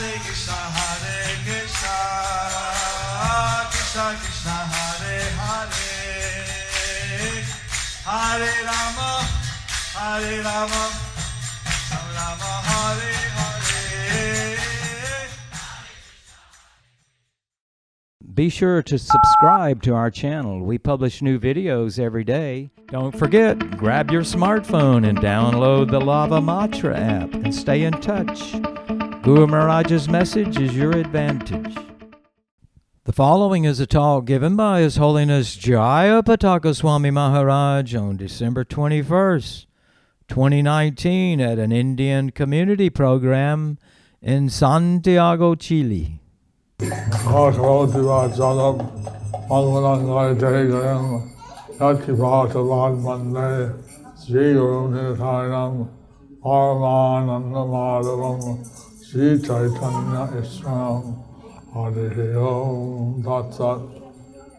Hare Krishna, Krishna Krishna, Hare Hare, Hare Rama, Rama Hare Hare. Be sure to subscribe to our channel. We publish new videos every day. Don't forget, grab your smartphone and download the Lava Matra app and stay in touch. Guru Maharaj's message is your advantage. The following is a talk given by His Holiness Jayapataka Swami Maharaj on December 21st, 2019 at an Indian community program in Santiago, Chile.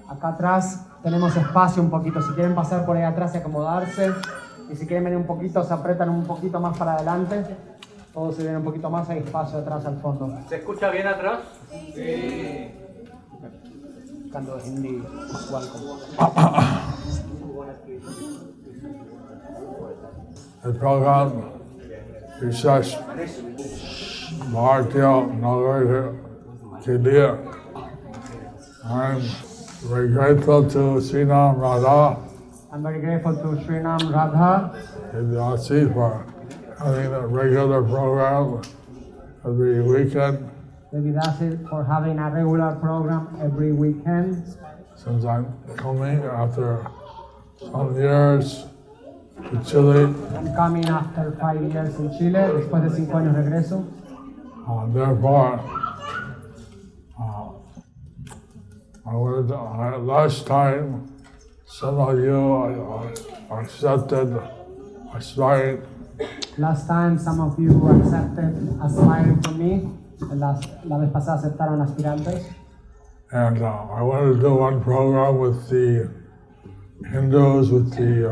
Acá atrás tenemos espacio un poquito, si quieren pasar por ahí atrás y acomodarse, y si quieren venir un poquito, se apretan un poquito más para adelante, todos se vienen un poquito más, hay espacio atrás al fondo. ¿Se escucha bien atrás? Sí. Canto hindi igual como. El program Vishesh Bharatiya Nagar Chile. I'm very grateful to Srinam Radha. I'm very grateful to Srinam Radha Vidyasi for having a regular program every weekend. Devidasi for having a regular program every weekend. Since I'm coming after some years to Chile. I'm coming after 5 years in Chile. Después de 5 años regreso. Therefore, last time some of you accepted aspiring. Last time some of you accepted aspiring from me. La vez pasada aceptaron aspirantes. And I wanted to do one program with the Hindus, with the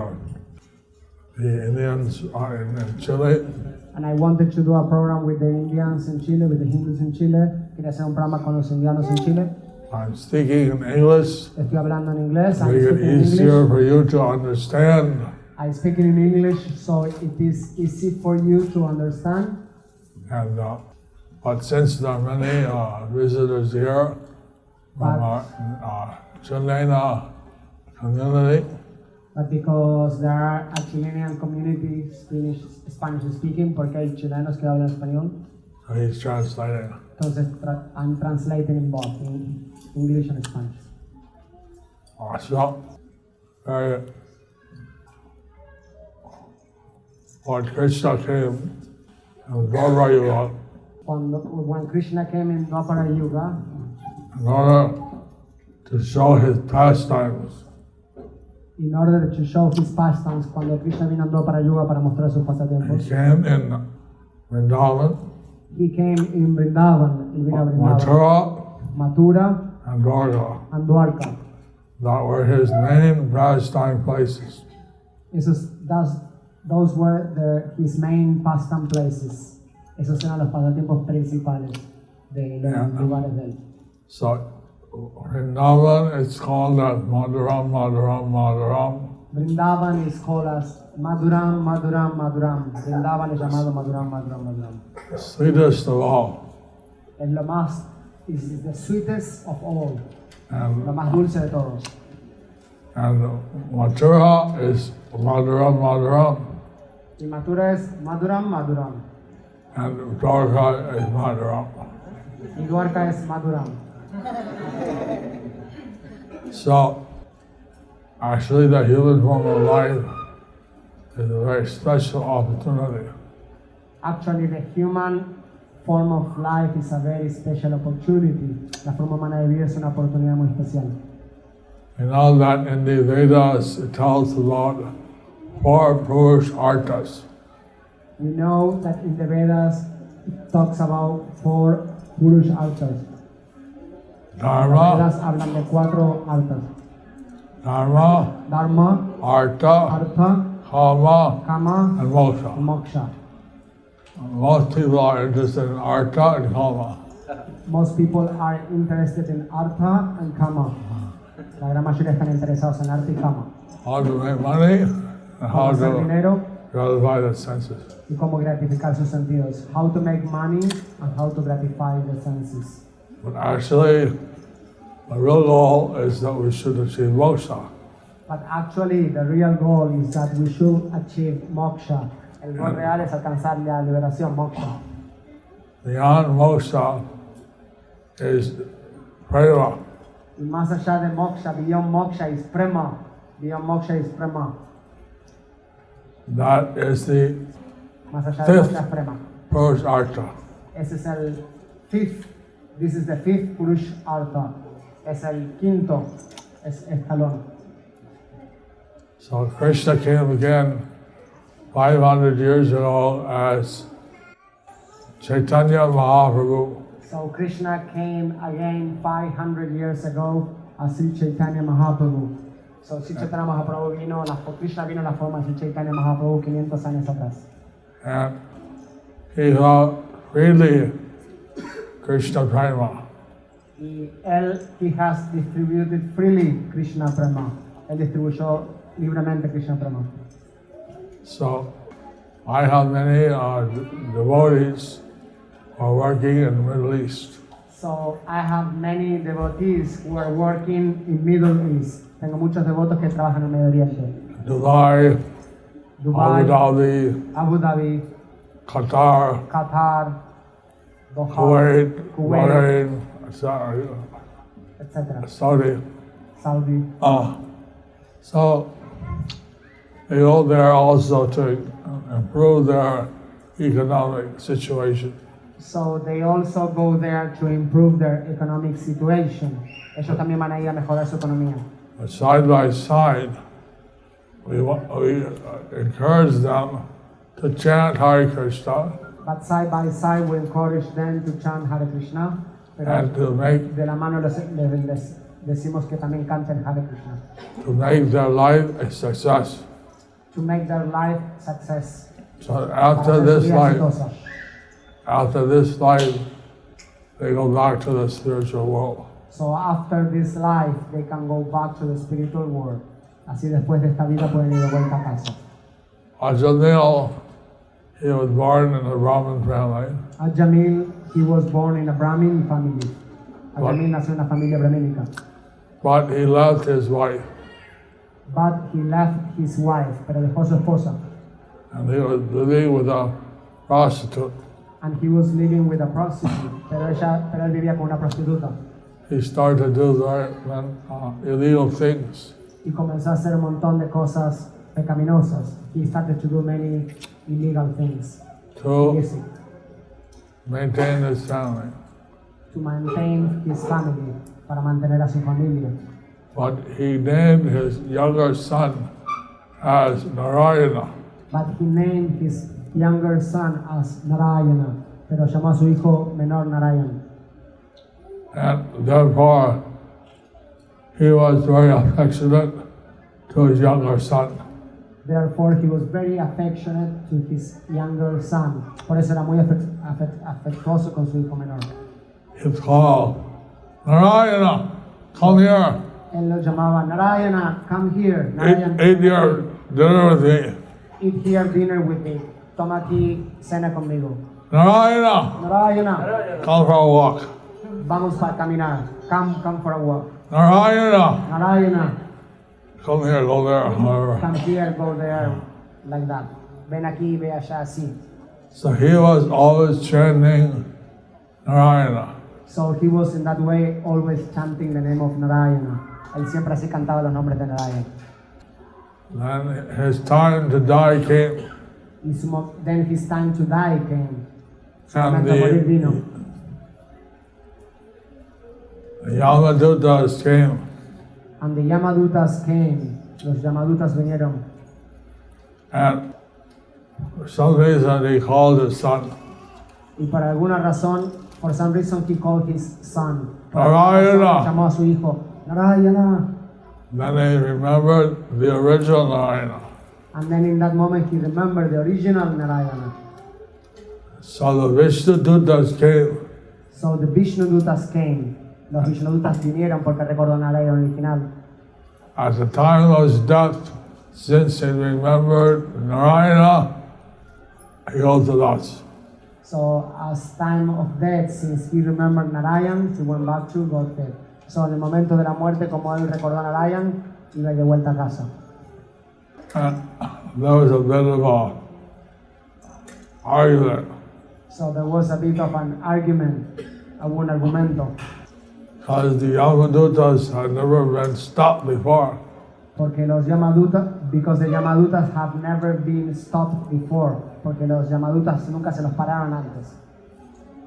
Indians in Chile. And I wanted to do a program with the Indians in Chile, with the Hindus in Chile. Quería hacer un programa con los indianos en Chile. I'm speaking in English. Estoy hablando en inglés. Make it easier for you to understand. I speak in English, so it is easy for you to understand. And but since there are many visitors here from our Chilean community, but because there are a Chilean community Spanish speaking, porque hay chilenos que hablan español. so he's translating. Entonces I'm translating in both, in English and Spanish. So, when Krishna came in Dwapara, When Krishna came in Dwapara Yuga, in order to show his pastimes, in order to show his pastimes, cuando Krishna vino en Dwapara Yuga para mostrar sus he pasatiempos, came in Vrindavan, he came in Vrindavan, él vino a Vrindavan, Mathura, Mathura, and Dwarka. and Dwarka. That were his main pastime places. Those were his main pastime places. Esos eran los pasatiempos principales de los lugares de él. So, Vrindavan is called as Madhuram, Madhuram, Madhuram. Vrindavan is called as Madhuram, Madhuram, Madhuram. Vrindavan es llamado Madhuram, Madhuram, Madhuram. The sweetest of all. Es lo más, is the sweetest of all. And, Lo más dulce de todos. and Mathura is Madhuram, Madhuram. Y Mathura es Madhuram, Madhuram. And Dwarka is Madhuram. Y Dwarka es Madhuram. So, actually the human form of life is a very special opportunity. Actually, the human form of life is a very special opportunity. La forma humana de vida es una oportunidad muy especial. You know that in the Vedas it tells about 4 Purush arthas. We know that in the Vedas it talks about 4 Purush arthas. Dharma, Las Vedas hablan de 4 arthas. Dharma, Dharma, Artha, Artha, Kama, Kama, and Moksha. and Moksha. most people are interested in artha and kama. Most people are interested in artha and kama. La gran mayoría están interesados en arte y kama. How to make money and how Cómo hacer to dinero gratify the senses. y cómo gratificar sus sentidos. How to make money and how to gratify the senses. But actually, the real goal is that we should achieve moksha. But actually, the real goal is that we should achieve moksha. El gol real es alcanzar la liberación, moksha. Beyond moksha is prema. Y más allá de moksha, beyond moksha is prema. Beyond moksha is prema. That is the Más allá de fifth moksha es prema. Purush Artha. Ese es el fifth. This is the fifth Purush Artha. Es el quinto escalón. So Krishna came again 500 years ago as Chaitanya Mahaprabhu. So Krishna came again 500 years ago as Sri Chaitanya Mahaprabhu. So Sri Chaitanya Mahaprabhu vino, Krishna vino en la forma de Sri Chaitanya Mahaprabhu 500 años atrás. And he taught freely Krishna Prema. Y he has distributed freely Krishna Prema. Él distribuyó libremente Krishna Prema. So I have many devotees who are working in the Middle East. So I have many devotees who are working in Middle East. Tengo muchos devotos que trabajan en Medio Oriente. Dubai, Dubai, Abu Dhabi, Qatar, Doha, Kuwait, Bahrain, etc. Saudi. Saudi. So they go there also to improve their economic situation. So they also go there to improve their economic situation. Ellos también van a ir a mejorar su economía. But side by side, we encourage them to chant Hare Krishna. But side by side, we encourage them to chant Hare Krishna. Pero And to make de la mano les decimos que también canten Hare Krishna. to make their life a success. To make their life success. So Para hacer su vida exitosa. after this life, they go back to the spiritual world. So after this life, they can go back to the spiritual world. Así después de esta vida pueden ir de vuelta a casa. Ajamil, he was born in a Brahmin family, Ajamil, he was born in a Brahmin family. Ajamil nació en una familia brahmínica. but he left his wife, But he left his wife, pero dejó su esposa. and he was living with a prostitute. And he was living with a prostitute, pero él vivía con una prostituta. He started to do illegal things. Y comenzó a hacer un montón de cosas pecaminosas. He started to do many illegal things. To Illicit. maintain his family. To maintain his family, para mantener a su familia. But he named his younger son as Narayana. But he named his younger son as Narayana, pero llamó a su hijo menor Narayana. And therefore, he was very affectionate to his younger son. Therefore, he was very affectionate to his younger son. Por eso era muy afectuoso con su hijo menor. He called, Narayana, come here, Él lo llamaba Narayana, come here. Narayana, eat your dinner with me. eat here dinner with me. Toma aquí cena conmigo. Narayana, Narayana, come for a walk. vamos para caminar. Come for a walk. Narayana, Narayana, come here, go there, whatever. come here, go there, like that. Ven aquí, ve allá, así. So he was always chanting Narayana. So he was in that way always chanting the name of Narayana. Él siempre así cantaba los nombres de Narayana. Then his time to die came, Then his time to die came. Su and momento de morir vino. the Yamadutas came, And the Yamadutas came. Los Yamadutas vinieron. and for some reason he called his son Y por alguna razón, for some reason he called his son. Narayana. Llamó a su hijo Narayana. Then he remembered the original Narayana. And then in that moment he remembered the original Narayana. So the Vishnudutas came. So the Vishnudutas came. Los Vishnudutas vinieron porque recordó Narayana original. At the time of his death, since he remembered Narayana, he goes to us. So as time of death, since he remembered Narayan, he went back to Godhead. So en el momento de la muerte, como él recordó a Narayan, iba de vuelta a casa. And there was a bit of a argument. So there was a bit of an argument, un argumento, Because the Yamadutas had never been stopped before. porque los Yamadutas, because the Yamadutas have never been stopped before, porque los Yamadutas nunca se los pararon antes.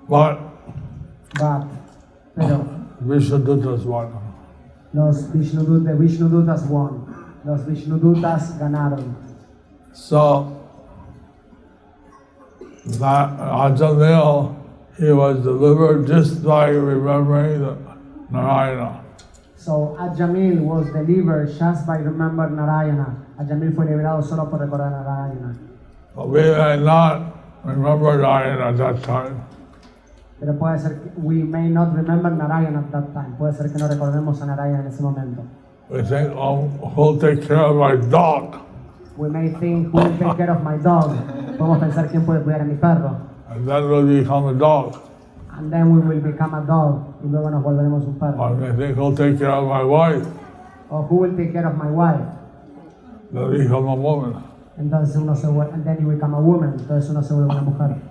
But Pero Vishnudutas won. los Vishnudutas won. Los Vishnudutas ganaron. So that Ajamil, he was delivered just by remembering the Narayana. So Ajamil was delivered just by remember Narayana. Ajamil fue liberado solo por recordar Narayana. But we may not remember Narayana at that time. Pero puede ser que we may not remember Narayana at that time. Puede ser que no recordemos a Narayana en ese momento. We think, oh, who'll take care of my dog? We may think, who will take care of my dog? Podemos pensar quién puede cuidar a mi perro. And then we'll become a dog. And then we will become a dog. Y luego nos volveremos un perro. Or we think, who'll take care of my wife? Or who will take care of my wife? Then we become a woman. Entonces uno se vuelve, and then you become a woman. Entonces uno se vuelve una mujer.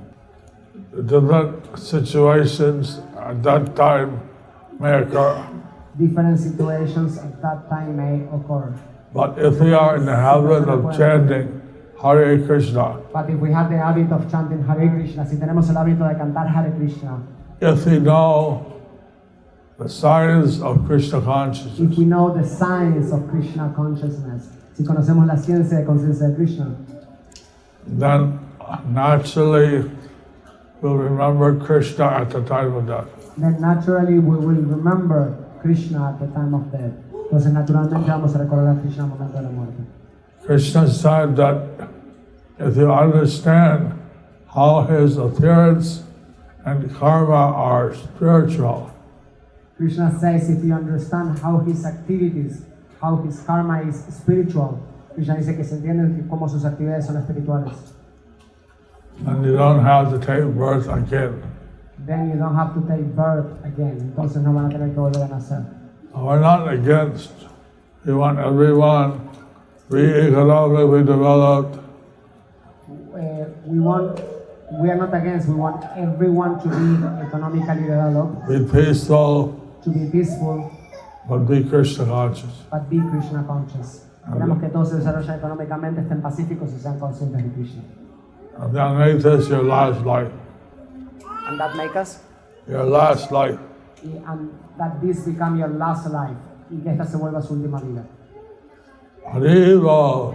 The different situations at that time may occur. Different situations at that time may occur. But if we are in the habit of chanting Hare Krishna, But if we have the habit of chanting Hare Krishna, si tenemos el hábito de cantar Hare Krishna, if we know the signs of Krishna if consciousness, we know the science of Krishna consciousness, si conocemos la ciencia de conciencia de Krishna, then naturally we'll remember Krishna at the time of death. then naturally we will remember Krishna at the time of death. Entonces naturalmente vamos a recordar a Krishna al momento de la muerte. Krishna said that if you understand how his appearance and karma are spiritual, Krishna says if you understand how his activities, how his karma is spiritual, Krishna dice que se entiende cómo sus actividades son espirituales. then you don't have to take birth again. Then you don't have to take birth again. Entonces no van a tener que volver a nacer. We're not against. We want everyone to be economically developed, We are not against. We want everyone to be economically developed, be peaceful, to be peaceful, but be Krishna conscious. but be Krishna conscious. Queremos que todos se desarrollen económicamente, estén pacíficos y sean conscientes de Krishna. And then make this your last life. And that make us, Your last life. and that this become your last life, y que esta se vuelva su última vida. Haribo.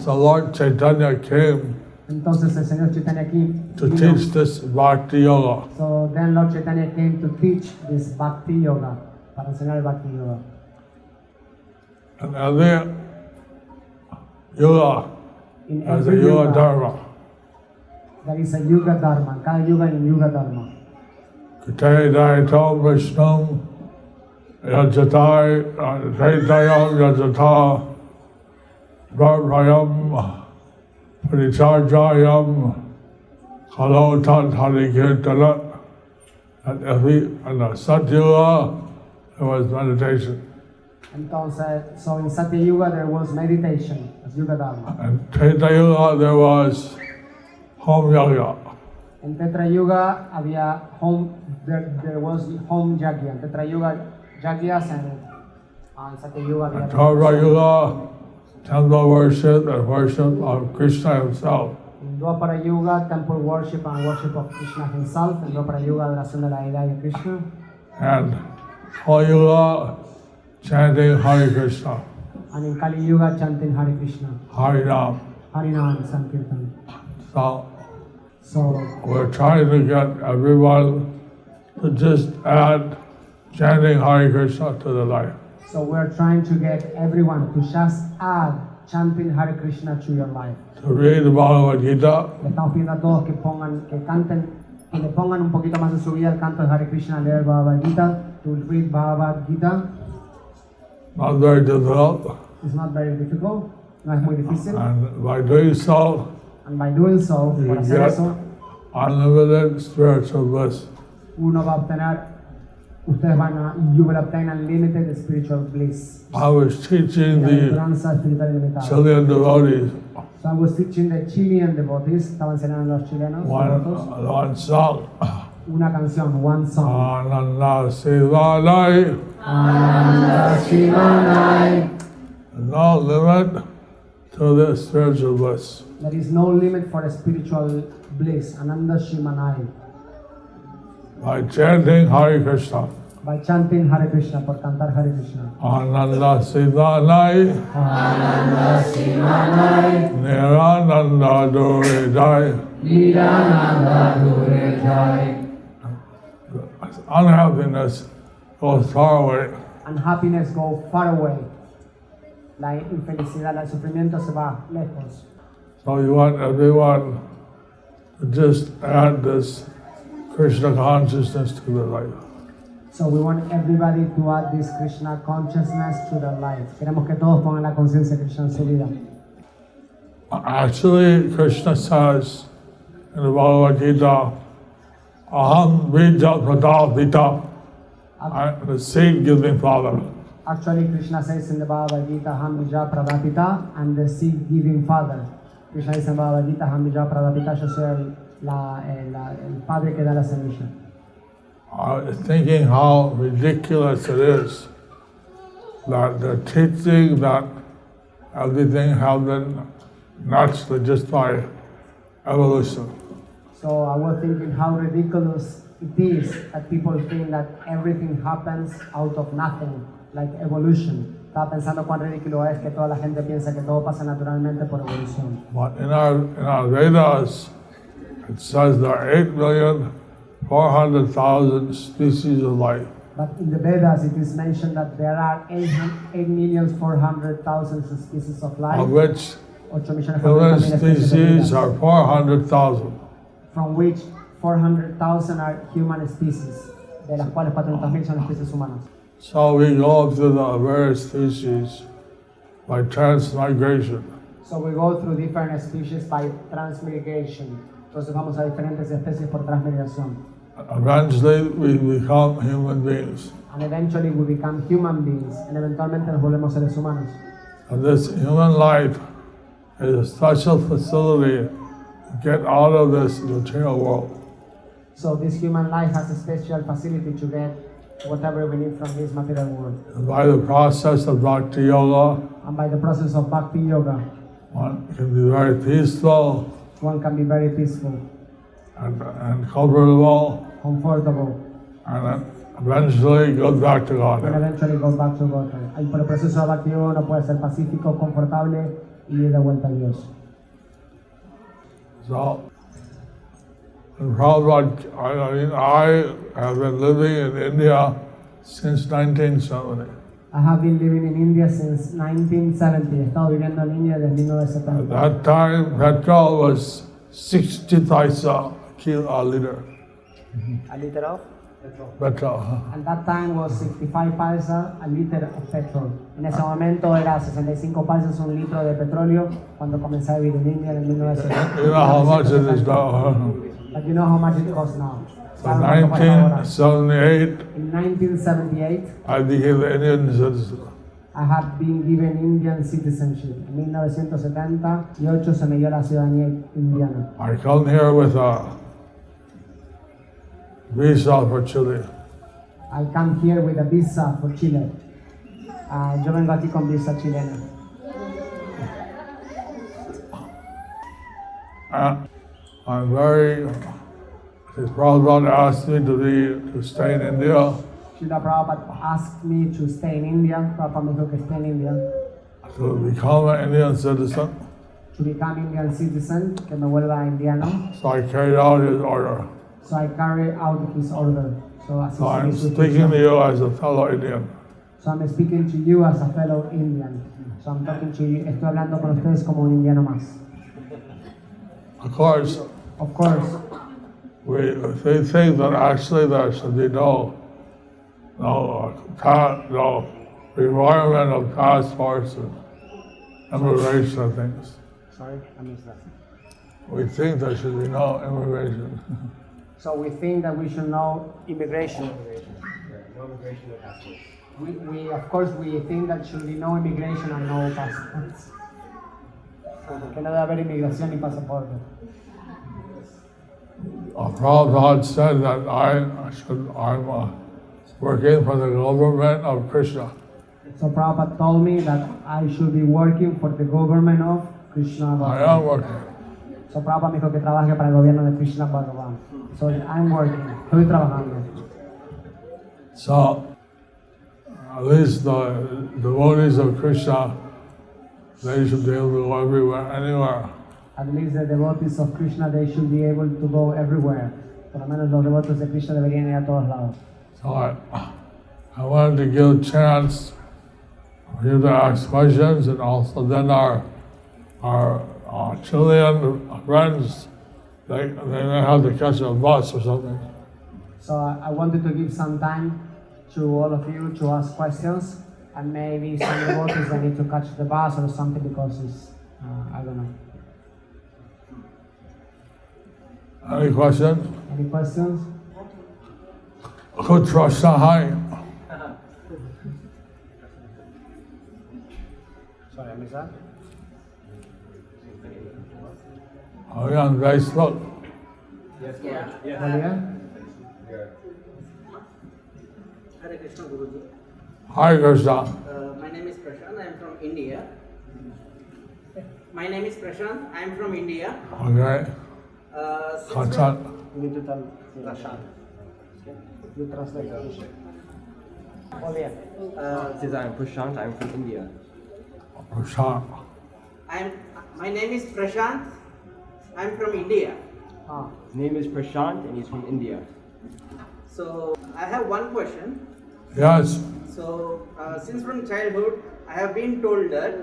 So Lord Chaitanya came Entonces el Señor Chaitanya aquí to vino. teach this Bhakti Yoga. So then Lord Chaitanya came to teach this Bhakti Yoga, para enseñar el Bhakti Yoga. And every yoga In has a every yoga dharma. there is a Yuga Dharma. Cada yuga hay un Yuga Dharma. Kate Daito Vishnum Yajatai Taitayam Yajata Bharayam Paricharjayam Kalo Tat Harikirtana. And in the Satyuga there was meditation. Entonces, so in Satya Yuga there was meditation as Yuga Dharma. And Treta Yuga there was home yoga. En Tetra Yuga había there was home yagya. En Tetra Yuga yagyas, and in Satya Yuga había Dwapara Yuga, temple worship and worship of Krishna himself. in Dwapara Yuga, temple worship and worship of Krishna himself. En Dwapara Yuga, adoración de la deidad de Krishna. And Kali Yuga, chanting Hare Krishna, And in Kali Yuga, chanting Hare Krishna, Harinam. Harinam Sankirtan. So So we're trying to get everyone to just add chanting Hare Krishna to their life. So we're trying to get everyone to just add chanting Hare Krishna through your life. to read the Bhagavad Gita, Le estamos pidiendo a todos que canten, que le pongan un poquito más de su vida el canto de Hare Krishna, leer Bhagavad Gita, to read Bhagavad Gita. not very difficult. It's not very difficult, no es muy difícil. And by doing so, And by doing so, you por hacer get eso, unlimited spiritual bliss. uno va a obtener, you will obtain unlimited spiritual bliss. I was teaching the Bienaventuranza espiritual ilimitada. Chilean devotees So I was teaching the Chilean devotees, estaba enseñando a los chilenos devotos, one song. una canción, one song. Ananda Sivanai, Ananda Shivanai. no limit to the spiritual bliss. There is no limit for spiritual bliss. Ananda Shivanai. By chanting Hare Krishna. By chanting Hare Krishna, por cantar Hare Krishna. Ananda Sivanai, Ananda Shivanai. Nirananda Duridai. Nirananda Durejai. Unhappiness goes far away. And happiness go far away. La infelicidad, el sufrimiento se va lejos. So you want everyone to just add this Krishna consciousness to their life. So we want everybody to add this Krishna consciousness to their life. Queremos que todos pongan la conciencia de Krishna en su vida. Actually, Krishna says in the Bhagavad Gita, Aham Bija Pradavita, I am the seed-giving father. Actually, Krishna says in the Bhagavad Gita, Ham Bija Pradapita, and the seed-giving father. Krishna dice en Bhagavad Gita, Ham Bija Pradapita, yo soy el padre que da la semilla. I was thinking how ridiculous it is that they're teaching that everything happened naturally just by evolution. So I was thinking how ridiculous it is that people think that everything happens out of nothing, like evolution. Estaba pensando cuán ridículo es que toda la gente piensa que todo pasa naturalmente por evolución. But in our Vedas, it says there are 8,400,000 species of life. But in the Vedas, it is mentioned that there are 8,400,000 species of life. Of which 8,400,000 human especies de species vida, are 400,000. from which 400,000 are human species, de las cuales 400,000 son especies humanas. So we go through the various species by transmigration. So we go through different species by transmigration. Entonces vamos a diferentes especies por transmigración. Eventually we become human beings. And eventually we become human beings. And eventualmente nos volvemos seres humanos. And this human life is a special facility to get out of this material world. So this human life has a special facility to get whatever we need from this material world. And by the process of Bhakti Yoga, And by the process of Bhakti Yoga, one can be very peaceful one can be very peaceful, and comfortable, comfortable, and then eventually goes back to and God. eventually goes back to God. Y por el proceso de Bhakti Yoga uno puede ser pacífico, confortable y ir de vuelta a Dios. So, and Prabhupada, I have been living in India since 1970. I have been living in India since 1970. He estado viviendo en India desde At 1970. that time, petrol was 60 paisa a liter. A liter of? Petrol. At that time was 65 paisa a liter of petrol. En ese momento era 65 paisas un litro de petróleo cuando comencé a vivir en India en 1970. You know how much it is now. But you know how much it costs now. In 1978, In 1978, I became an Indian citizen. I have been given Indian citizenship. En 1978 se me dio la ciudadanía indiana. I come here with a visa for Chile. I come here with a visa for Chile. Yo vengo aquí con visa chilena. I'm very. His Prabhupada asked me to stay in India. Srila Prabhupada asked me to stay in India. Prabhupada me dijo que esté en India. To become an Indian citizen. To become Indian citizen, que me vuelva indiano. So I carried out his order. So I carry out his order. So así So I'm seguí su speaking to instrucción. you as a fellow Indian. So I'm speaking to you as a fellow Indian. So I'm talking to you, estoy hablando con ustedes como un indiano más. Of course, they think that actually there should be no requirement of passports and immigration and things. Sorry, I missed that. We think there should be no immigration. So we think that we should know immigration. No immigration, no passports. We of course we think that should be no immigration and no passports. Que no debe haber inmigración ni pasaporte. Prabhupada said that I'm working for the government of Krishna. So Prabhupada told me that I should be working for the government of Krishna Bhagavan. I am working. So Prabhupada me dijo que trabaje para el gobierno de Krishna Bhagavan. So I'm working. Estoy trabajando. So at least the devotees of Krishna, they should be able to go everywhere, anywhere. At least the devotees of Krishna, they should be able to go everywhere. Por lo menos los devotos de Krishna deberían ir a todos lados. So I wanted to give a chance for you to ask questions, and also then our Chilean friends, they may have to catch a bus or something. So I wanted to give some time to all of you to ask questions, and maybe some devotees they need to catch the bus or something because it's, I don't know. Any questions? Any questions? Kutra Sahai. Sorry, I missed that. Are we on Facebook? Yes, Yeah. yes. Hare Krishna Guruji. Hi, Krishna. My name is Prashant. I am from India. My name is Prashant. I am from India. Okay. Contact. You need to tell Prashant. You translate it. Oh, yeah. Says I'm Prashant, I'm from India. Prashant. My name is Prashant. I am from India. His name is Prashant and he's from India. So I have one question. Yes. So since from childhood, I have been told that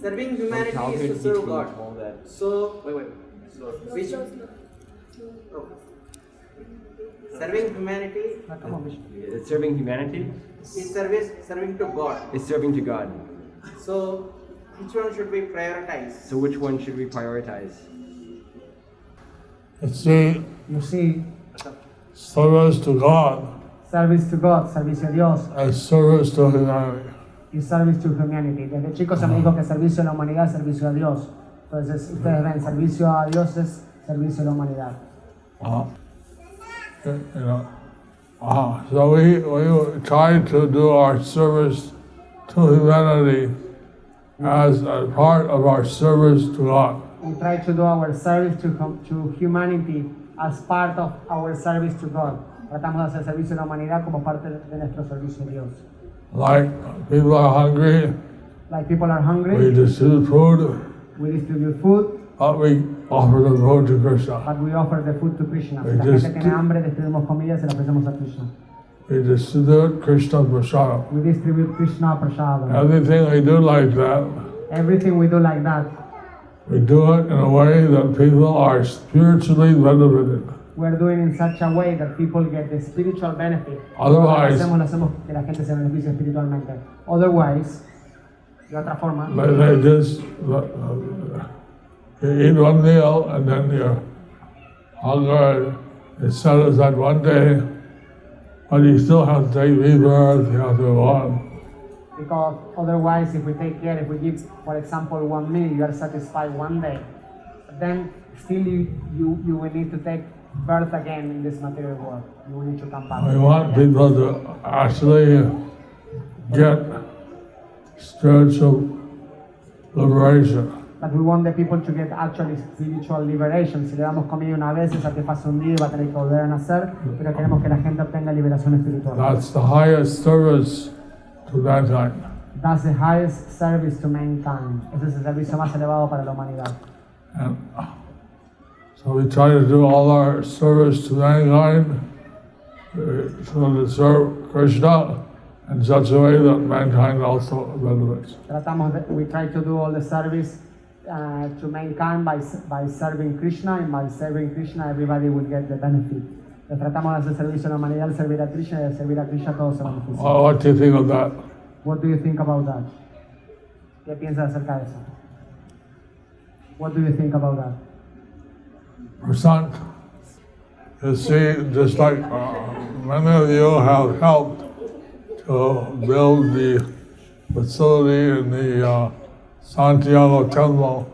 serving humanity From childhood, is to serve he's been God. told that. So Wait. which serving humanity It's serving humanity. is serving to God. It's serving to God. So which one should we prioritize? So which one should we prioritize? You see, Service to God service to God, servicio a Dios, and service to humanity. y service to humanity. Desde chico se me dijo que servicio a la humanidad es servicio a Dios. Entonces, ustedes ven, servicio a Dios es servicio a la humanidad. So we try to do our service to humanity as a part of our service to God. We try to do our service to humanity as part of our service to God. Tratamos de hacer servicio a la humanidad como parte de nuestro servicio a Dios. Like people are hungry, Like people are hungry, we distribute food, we distribute food, but we offer the food to Krishna. but we offer the food to Krishna. Si We la just gente tiene hambre, distribuimos comida y se la ofrecemos a Krishna. We distribute Krishna's prasadam. We distribute Krishna prasadam. Everything we do like that, Everything we do like that, we do it in a way that people are spiritually benefited. we're doing in such a way that people get the spiritual benefit. Otherwise, Lo hacemos que la gente se beneficie espiritualmente. Otherwise, de otra forma, they just you eat one meal and then your hunger is satisfied one day, but you still have to take rebirth, you have to go on. because otherwise if we take care, if we give, for example, one meal, you are satisfied one day, then still you will need to take birth again in this material world. You will need to come back. We want people to actually get spiritual liberation. But we want the people to get actually spiritual liberation. Si le damos comida una vez, se satisface un día y va a tener que volver a nacer, pero queremos que la gente obtenga liberación espiritual. That's the highest service to mankind. That's the highest service to mankind. Ese es el servicio más elevado para la humanidad. And so we try to do all our service to mankind, so to serve Krishna in such a way that mankind also benefits. We try to do all the service to mankind by serving Krishna, and by serving Krishna everybody will get the benefit. Tratamos de hacer servicio a la humanidad al servir a Krishna, y al servir a Krishna todos se benefician. What do you think of that? What do you think about that? ¿Qué piensas acerca de eso? What do you think about that? Prashant, you see, just like many of you have helped to build the facility in the Santiago temple.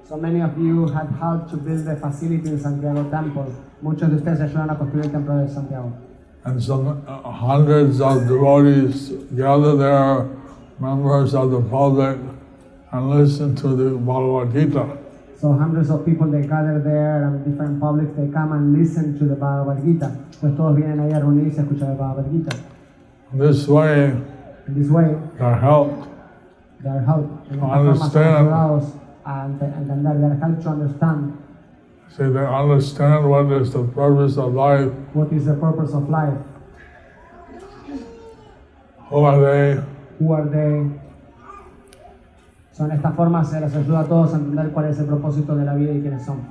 So many of you have helped to build the facility in Santiago Temple. Muchos de ustedes ayudan a construir el templo de Santiago. And some hundreds of devotees gather there, members of the public, and listen to the Bhagavad Gita. So hundreds of people, they gather there, and different publics, they come and listen to the Bhagavad Gita. Pues todos vienen ahí a reunirse a escuchar el Bhagavad Gita. This way, In this way, they're helped they are helped. En esta To forma son understand. ayudados a entender. They are helped to understand say they understand what is the purpose of life, what is the purpose of life. who are they, Who are they? So en esta forma se les ayuda a todos a entender cuál es el propósito de la vida y quiénes son.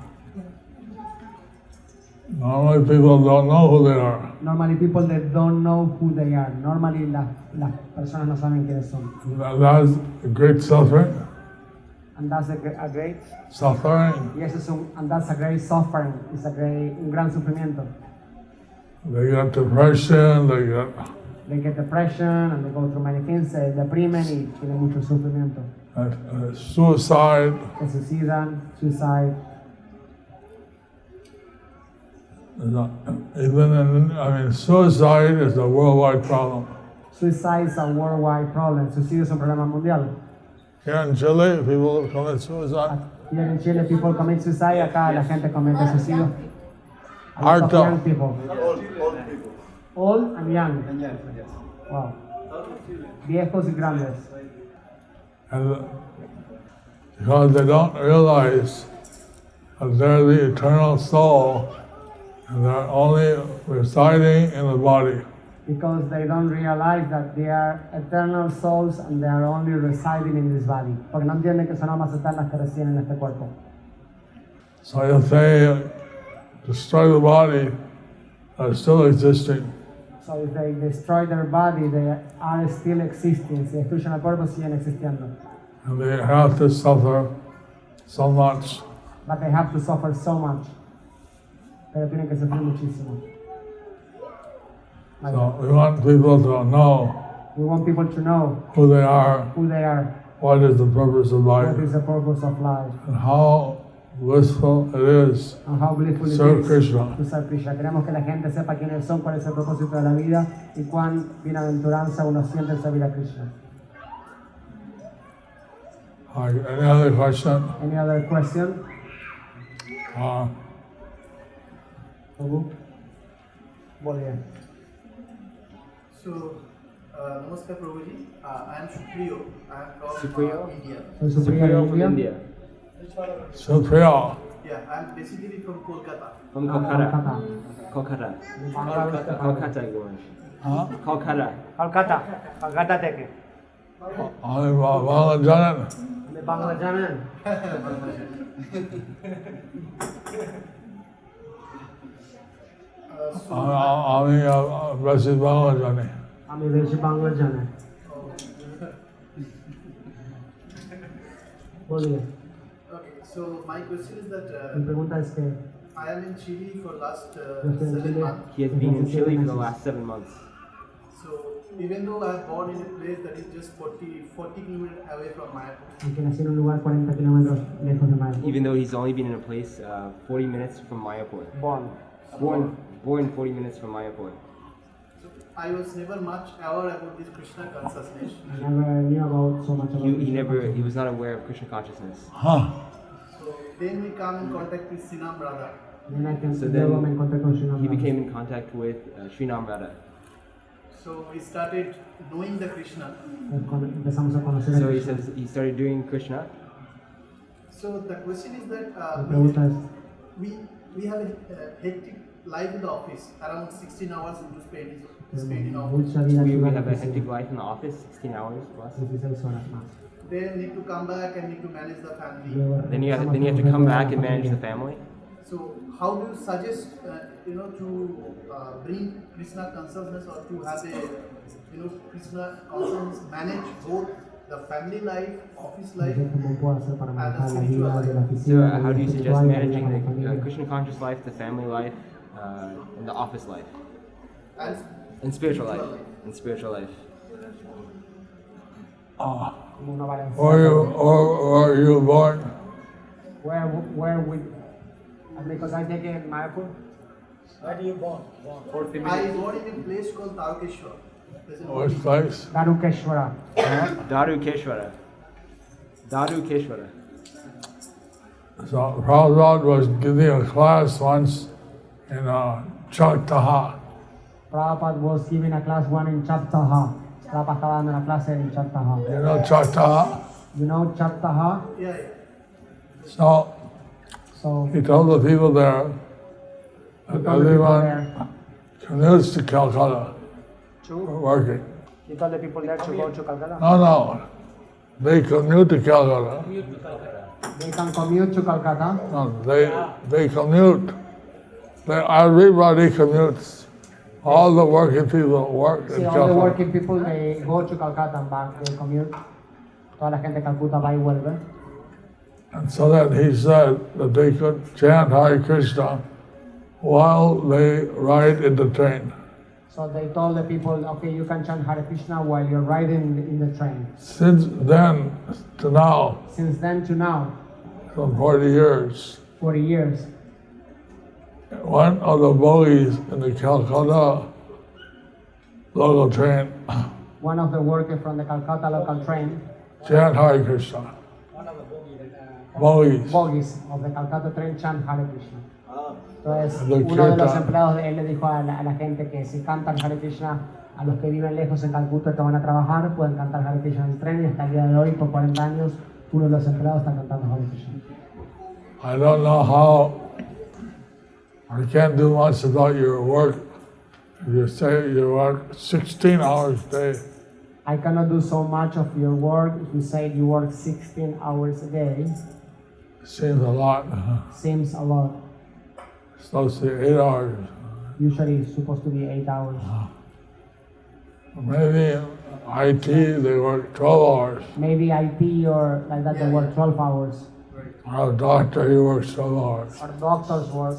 normally people don't know who they are. Normally people that don't know who they are. Normally las personas no saben quiénes son. That's a great suffering. And that's a great, Suffering. y eso es and that's a great suffering. It's un gran sufrimiento. They get depression, They get depression and they go through many things, se deprimen y tienen mucho sufrimiento. suicide. Se suicidan, suicide. Suicide is a worldwide problem. Suicide is a worldwide problem. Suicidio es un problema mundial. Here in Chile, people commit suicide. Here in Chile, people commit suicide. Acá la gente comete suicidio. A lot of Harto. young people. Old and young. Wow. Viejos y grandes. And because they don't realize that they're the eternal soul and they're only residing in the body. Because they don't realize that they are eternal souls and they are only residing in this body. Porque no entienden que son almas eternas que residen en este cuerpo. So if they destroy the body, they're still existing. So if they destroy their body, they are still existing. Si destruyen el cuerpo, siguen existiendo. And they have to suffer so much. But they have to suffer so much. Pero tienen que sufrir muchísimo. So we want people to know We want people to know who they are, who they are, what is the purpose of life, what is the purpose of life, and how blissful it is and how beautiful it serve is Krishna. to serve Krishna. Queremos que la gente sepa quiénes son, cuál es el propósito de la vida y cuán bienaventuranza uno siente en servir a Krishna. Any other question? Any other question? Prabhu? Bolivia. So, Namaskar Prabhuji. I am Supriyo. I am from Supriyo? India. Soy Supriya From India. Supriya. Yeah, I am basically from Kolkata. From Kolkata. Kolkata. Kolkata, you want. Kolkata. Kolkata থেকে আমি বাংলা জানেন? আপনি বাংলা জানেন? আমি বেশি বাংলা জানি। আমি বেশি বাংলা জানি। বলিয়ে। Okay, so my question is that Mi pregunta es que I am in Chile for last Yo estoy en 7 Chile. months. He has been in Chile for the last 7 months. So, even though I am born in a place that is just 40 kilometers away from Mayapur, aunque nací en un lugar 40 kilómetros lejos de Mayapur. Even though he's only been in a place 40 minutes from Mayapur. Born 40 minutes from Mayapur. I was never much aware about this Krishna consciousness. I never knew about so much about He was not aware of Krishna consciousness. So, then we come in contact with Sinam Radha. Then I can So luego me then encontré con Sri he became in contact with Sri Namrata. So, we started knowing the Krishna. Empezamos a conocer a So he Krishna. says he started doing Krishna. So, the question is that La pregunta es, we have a hectic life in the office, around 16 hours into spent in office. Mucha vida We activa have a que hectic life in the office, 16 hours plus. 16 horas más. They need to come back and need to manage the family. Luego Then you have regresamos to con come el resto de back la and manage the familia. family. So how do you suggest, to bring Krishna consciousness or to have a, Krishna consciousness manage both the family life, office life, Entonces, ¿cómo puedo hacer para and manejar the la spiritual vida de la life? So, oficina, how la do you vida suggest espiritual y la vida managing con la the familia? Krishna conscious life, the family life, and the office life, And and spiritual life, and spiritual life? Como una balanza. Where you born? Where we, because I take it in Mayapur. I born in a place called Tarkeshwar. Which place? Darukeshwara. Darukeshwara. Darukeshwara. So Prabhupada was giving a class once in Chaktaha. Prabhupada was giving a class one in Chaptaha. Prabhupada estaba dando una clase en Chaptaha. You know Chaktaha? You know Chaptaha? Yeah. So He told the people there he that told the people everyone there commutes to Calcutta for to, working. he told the people there to go to Calcutta. No. They commute to Calcutta. They can commute to Calcutta. No, they commute. Everybody commutes. All the working people work in See, all the Calcutta. working people, they go to Calcutta and back, they commute. Toda la gente de Calcuta va y vuelve. And so then he said that they could chant Hare Krishna while they ride in the train. So they told the people, okay, you can chant Hare Krishna while you're riding in the train. Since then to now, Since then to now, some 40 years, 40 years, one of the bogies in the Calcutta local train one of the workers from the Calcutta local train, chant Hare Krishna. Bogies. bogies of the Calcutta train chant Hare Krishna. Entonces, Lo uno de los kirtan. empleados de él le dijo a la gente que si cantan Hare Krishna, a los que viven lejos en Calcuta que van a trabajar, pueden cantar Hare Krishna en el tren y hasta el día de hoy, por 40 años, uno de los empleados está cantando Hare Krishna. I don't know how, I can't do much about your work. You say you work 16 hours a day. I cannot do so much of your work if you say you work 16 hours a day. Seems a lot. Seems a lot. Supposed to be 8 hours. Usually it's supposed to be 8 hours. Maybe IT, they work 12 hours. Maybe IT or like that, they work 12 hours. Or a doctor, he works 12 hours. Or doctors work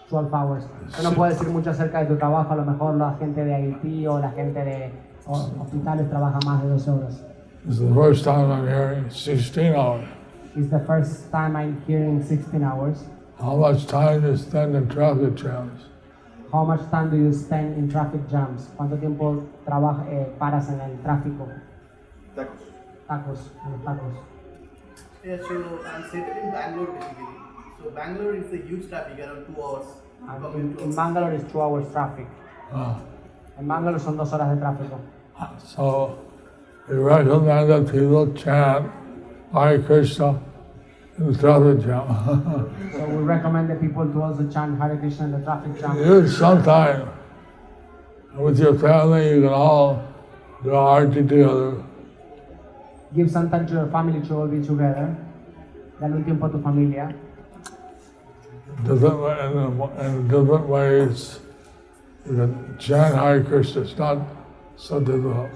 12 hours. Yo no puedo decir mucho acerca de tu trabajo, a lo mejor la gente de IT o la gente de hospitales trabaja más de 12 horas. This is the first time I'm hearing 16 hours. It's the first time I'm hearing 16 hours. How much time you spend in traffic jams? How much time do you spend in traffic jams? ¿Cuánto tiempo paras en el tráfico? Tacos, en los tacos. Yeah, so I'm settled in Bangalore basically. So Bangalore is a huge traffic, around 2 hours. In Bangalore is 2 hours traffic. En Bangalore son 2 horas de tráfico. So we recommend that people chant Hare Krishna in the traffic jam. So we recommend the people to also chant Hare Krishna in the traffic jam. Use some time with your family, you can all do arti together. Give some time to your family to all be together. Dale un tiempo a tu familia. In different ways, you can chant Hare Krishna. It's not so difficult.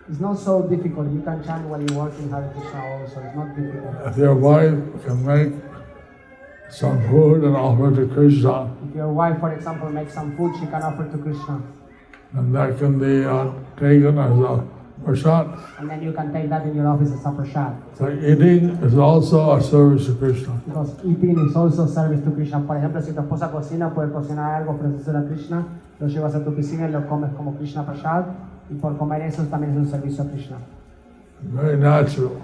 It's not so difficult. You can chant while you work in Hare Krishna also. It's not difficult. If your wife can make some food and offer to Krishna, If your wife, for example, makes some food, she can offer to Krishna. then that can be taken as a prasad. And then you can take that in your office as a prasad. So eating is also a service to Krishna. Because eating is also service to Krishna. Por ejemplo, si tu esposa cocina, puedes cocinar algo, ofrecer a Krishna, lo llevas a tu piscina y lo comes como Krishna prasad. Y por comer eso también es un servicio a Krishna. Very natural.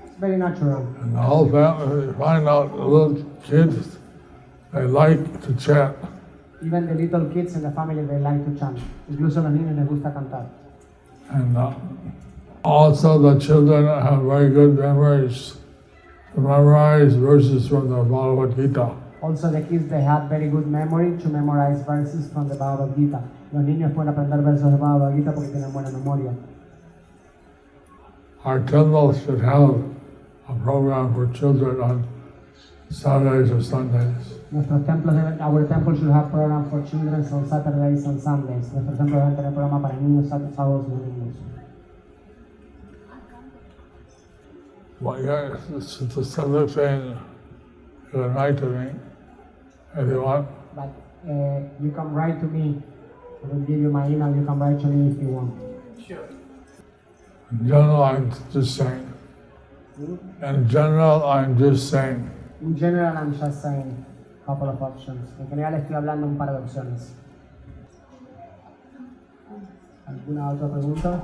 It's very natural. And the whole family, you find out the little kids, they like to chant. Even the little kids in the family, they like to chant. Incluso a los niños les gusta cantar. And also the children have very good memories to memorize verses from the Bhagavad Gita. Also, the kids, they have very good memory to memorize verses from the Bhagavad Gita. Los niños pueden aprender versos de Bhagavad Gita porque tienen buena memoria. Our temple should have a program for children on Saturdays or Sundays. Our temple should have program for children on Saturdays and Sundays. Nuestros templos deben tener programa para niños sábados y domingos. Well, yeah, it's a specific thing you can write to me if you want. But you can write to me. I will give you my email. You can write to me if you want. Sure. In general, I'm just saying. In general, I'm just saying. In general, I'm just saying a couple of options. En general, estoy hablando un par de opciones. ¿Alguna otra pregunta?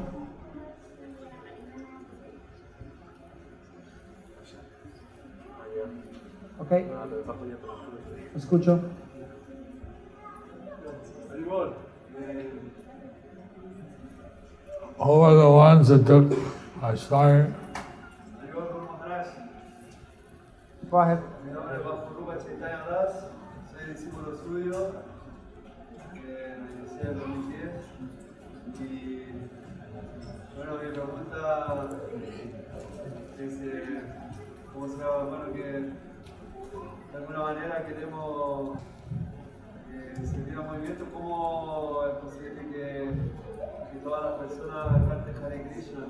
Ok. Escucho. Who are the ones that took aspiring? Go ahead. Mi nombre es Bajo Chaitanya Das, soy discípulo suyo en la Universidad del 2010 y bueno, mi pregunta es cómo se va, bueno, que de alguna manera queremos sentir un movimiento, cómo es posible que todas las personas canten Hare Krishna.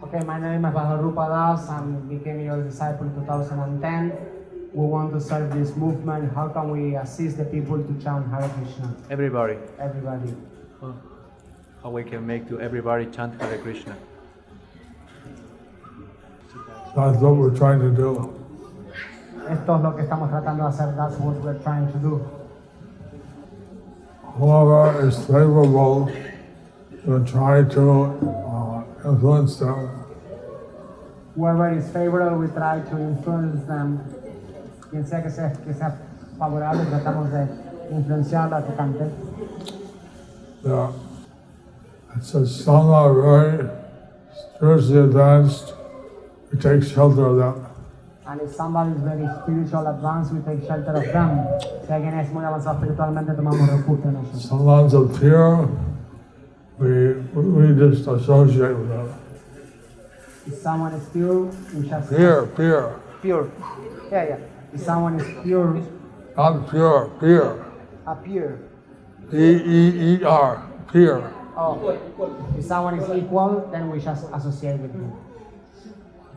Okay, my name is Baharupa Das. I became your disciple in 2010. We want to serve this movement. How can we assist the people to chant Hare Krishna? Everybody. Everybody. How we can make to everybody chant Hare Krishna. That's what we're trying to do. Esto es lo que estamos tratando de hacer. That's what we're trying to do. Whoever is favorable, we'll try to influence them. Whoever is favorable, we try to influence them. Quien sea que sea favorable, tratamos de influenciarlo a que cante. Yeah. It says some are very spiritually advanced, we take shelter of them. And if somebody is very spiritual advanced, we take shelter of them. Si alguien es muy avanzado espiritualmente, tomamos refugio en ellos. Someone's up here, we just associate with them. If someone is pure, we just Pure. pure. Yeah. If someone is pure, Not pure, pure. appear. P-E-E-R, pure. Oh, if someone is equal, then we just associate with him.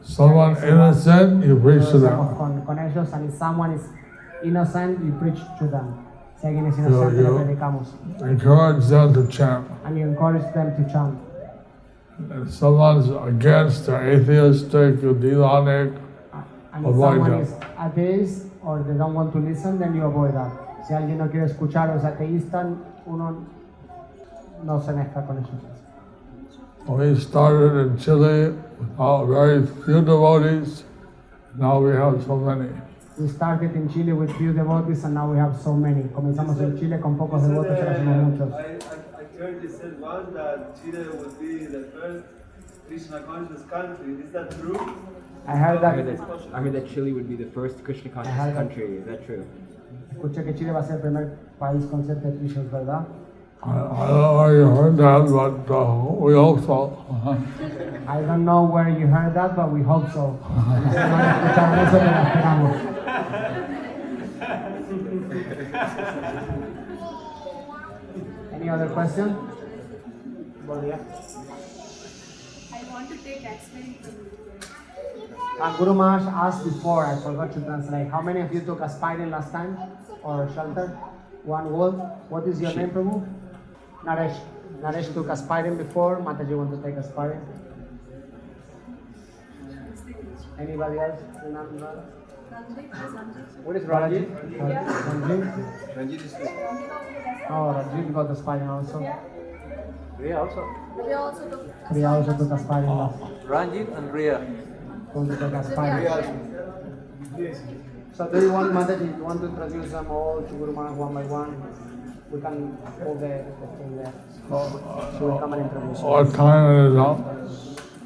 Someone innocent, you preach to them. Con ellos, and if someone is innocent, you preach to them. Si alguien es inocente, le predicamos. Encourage them to chant. And you encourage them to chant. If someone's against or atheistic or demonic, And if avoid someone them. is atheist or they don't want to listen, then you avoid that. Si alguien no quiere escuchar o es ateísta, uno no se mezcla con ellos. We started in Chile with very few devotees. Now we have so many. We started in Chile with few devotees and now we have so many. Comenzamos en Chile con pocos devotos y ahora somos muchos. I heard you said once that Chile would be the first Krishna conscious country. Is that true? I heard I heard that. that Chile would be the first Krishna conscious country. Is that true? Escuché que Chile va a ser el primer país con 7 Krishnas, ¿verdad? I don't know where you heard that, but we hope so. I don't know where you heard that, but we hope so. Si no escucharon eso, pero lo esperamos. Any other question? Bolivia. I want to take aspirin from you. Guru Maharaj asked before, I forgot to translate. How many of you took aspirin last time? Or shelter? One wall? What is your name, Prabhu? Naresh. Naresh took aspirin before. Mataji want to take aspirin? Anybody else remember? What is Ranjit? Ranjit? Ranjit is Oh, Ranjit got aspirin also. Ria also. We also took Priya also took aspirin last. Ranjit and Ria. Going to take aspirin. So do you want, Mataji, you want to introduce them all to Guru Maharaj one by one? We can hold the thing there. She will come and introduce you. What time is it now?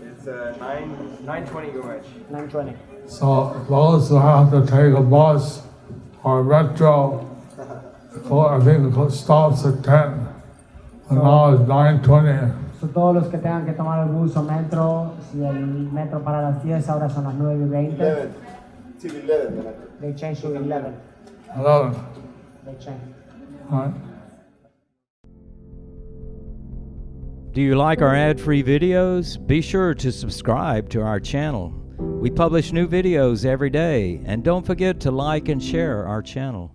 It's 9:20 Guru Maharaj. 9:20. So those who have to take a bus or metro, I think it stops at 10. And now it's 9:20. So, todos los que tengan que tomar el bus o metro, si el metro para las 10, ahora son las 9:20. 11. Till 11. They change to 11. 11. They change. All right. Do you like our ad-free videos? Be sure to subscribe to our channel. We publish new videos every day, and don't forget to like and share our channel.